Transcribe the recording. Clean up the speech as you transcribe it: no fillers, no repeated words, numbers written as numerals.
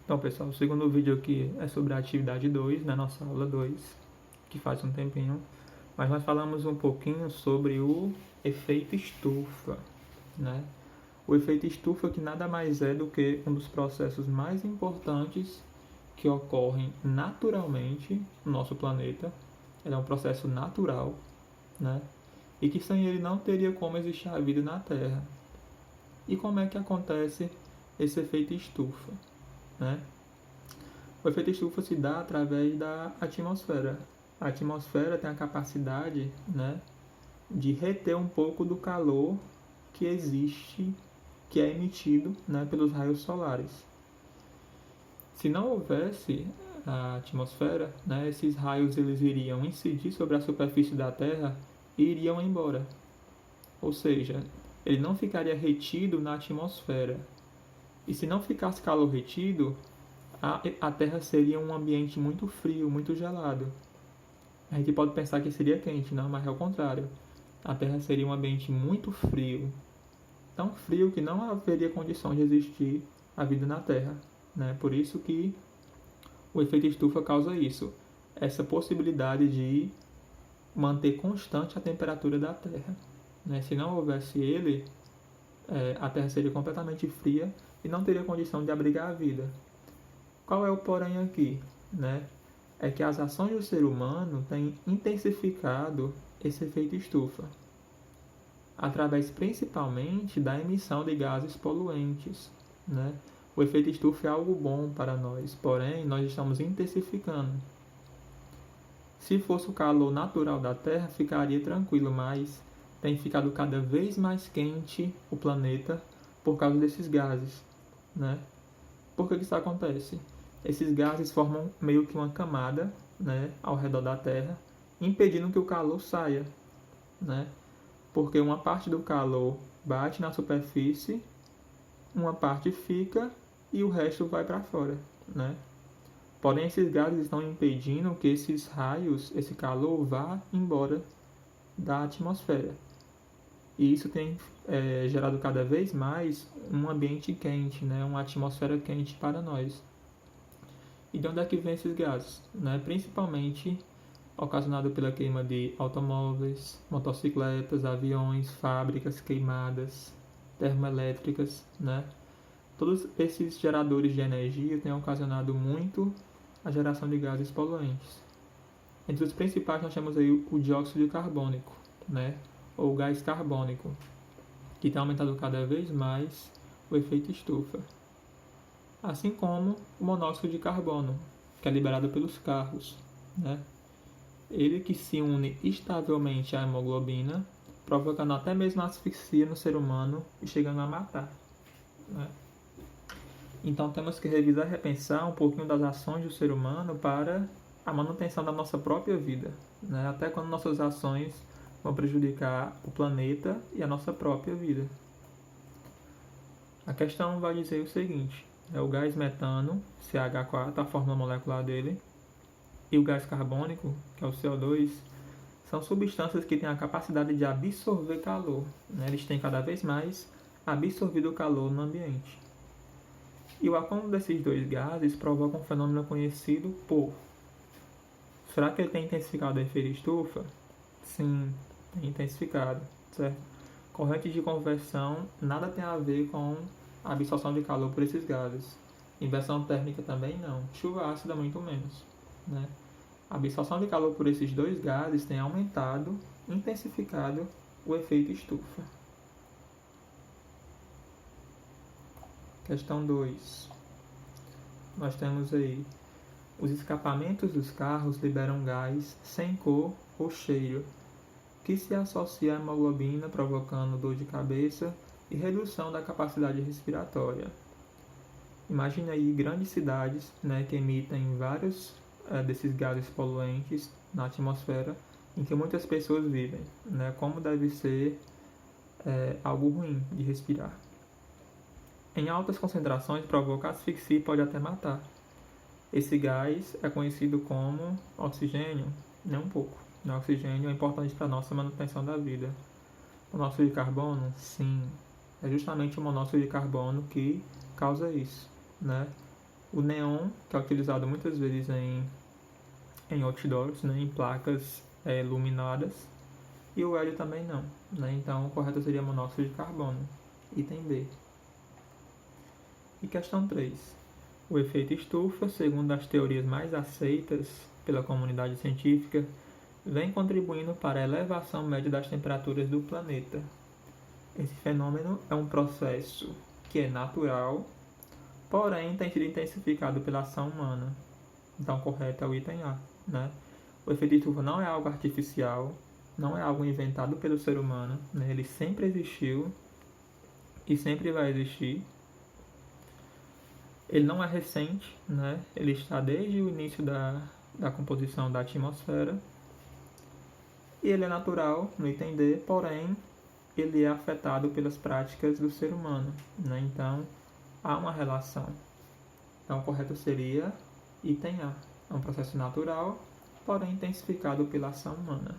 Então, pessoal, o segundo vídeo aqui é sobre a atividade 2, na nossa aula 2, que faz um tempinho. Mas nós falamos um pouquinho sobre o efeito estufa, né? O efeito estufa que nada mais é do que um dos processos mais importantes que ocorrem naturalmente no nosso planeta. Ele é um processo natural, né? E que sem ele não teria como existir a vida na Terra. E como é que acontece esse efeito estufa, né? O efeito estufa se dá através da atmosfera. A atmosfera tem a capacidade, né, de reter um pouco do calor que existe, que é emitido, né, pelos raios solares. Se não houvesse a atmosfera, né, esses raios eles iriam incidir sobre a superfície da Terra e iriam embora. Ou seja, ele não ficaria retido na atmosfera. E se não ficasse calor retido, a Terra seria um ambiente muito frio, muito gelado. A gente pode pensar que seria quente, não, mas é o contrário. A Terra seria um ambiente muito frio, tão frio que não haveria condição de existir a vida na Terra, né? Por isso que o efeito estufa causa isso, essa possibilidade de manter constante a temperatura da Terra, né? Se não houvesse ele, a Terra seria completamente fria e não teria condição de abrigar a vida. Qual é o porém aqui, né? É que as ações do ser humano têm intensificado esse efeito estufa, através principalmente da emissão de gases poluentes, né? O efeito estufa é algo bom para nós, porém nós estamos intensificando. Se fosse o calor natural da Terra, ficaria tranquilo, mas tem ficado cada vez mais quente o planeta por causa desses gases, né? Por que isso acontece? Esses gases formam meio que uma camada, né, ao redor da Terra, impedindo que o calor saia, né? Porque uma parte do calor bate na superfície, uma parte fica e o resto vai para fora, né? Porém, esses gases estão impedindo que esses raios, esse calor, vá embora da atmosfera. E isso tem gerado cada vez mais um ambiente quente, né? Uma atmosfera quente para nós. E de onde é que vem esses gases? Né? Principalmente ocasionado pela queima de automóveis, motocicletas, aviões, fábricas queimadas, termoelétricas, né? Todos esses geradores de energia têm ocasionado muito a geração de gases poluentes. Entre os principais nós temos aí o dióxido carbônico, né? Ou o gás carbônico, que tem aumentado cada vez mais o efeito estufa. Assim como o monóxido de carbono, que é liberado pelos carros, né? Ele que se une estavelmente à hemoglobina, provocando até mesmo asfixia no ser humano e chegando a matar, né? Então temos que revisar e repensar um pouquinho das ações do ser humano para a manutenção da nossa própria vida, né? Até quando nossas ações vão prejudicar o planeta e a nossa própria vida. A questão vai dizer o seguinte: o gás metano, CH4, a fórmula molecular dele, e o gás carbônico, que é o CO2, são substâncias que têm a capacidade de absorver calor, né? Eles têm cada vez mais absorvido o calor no ambiente. E o acúmulo desses dois gases provoca um fenômeno conhecido por... Será que ele tem intensificado o efeito estufa? Sim, tem intensificado, certo? Corrente de conversão nada tem a ver com a absorção de calor por esses gases. Inversão térmica também não. Chuva ácida muito menos, né? A absorção de calor por esses dois gases tem aumentado, intensificado o efeito estufa. Questão 2. Nós temos aí: os escapamentos dos carros liberam gás sem cor ou cheiro, que se associa à hemoglobina, provocando dor de cabeça e redução da capacidade respiratória. Imagine aí grandes cidades, né, que emitem vários desses gases poluentes na atmosfera, em que muitas pessoas vivem, né? Como deve ser algo ruim de respirar. Em altas concentrações provoca asfixia e pode até matar. Esse gás é conhecido como oxigênio, nem um pouco. O oxigênio é importante para a nossa manutenção da vida. Monóxido de carbono? Sim. É justamente o monóxido de carbono que causa isso, né? O neon, que é utilizado muitas vezes em outdoors, né, em placas iluminadas, e o hélio também não, né? Então o correto seria monóxido de carbono, item B. E questão 3. O efeito estufa, segundo as teorias mais aceitas pela comunidade científica, vem contribuindo para a elevação média das temperaturas do planeta. Esse fenômeno é um processo que é natural, porém tem sido intensificado pela ação humana. Então, correto é o item A, né? O efeito estufa não é algo artificial, não é algo inventado pelo ser humano, né? Ele sempre existiu e sempre vai existir. Ele não é recente, né? Ele está desde o início da composição da atmosfera. E ele é natural, no item D, porém ele é afetado pelas práticas do ser humano, né? Então há uma relação. Então o correto seria item A. É um processo natural, porém intensificado pela ação humana.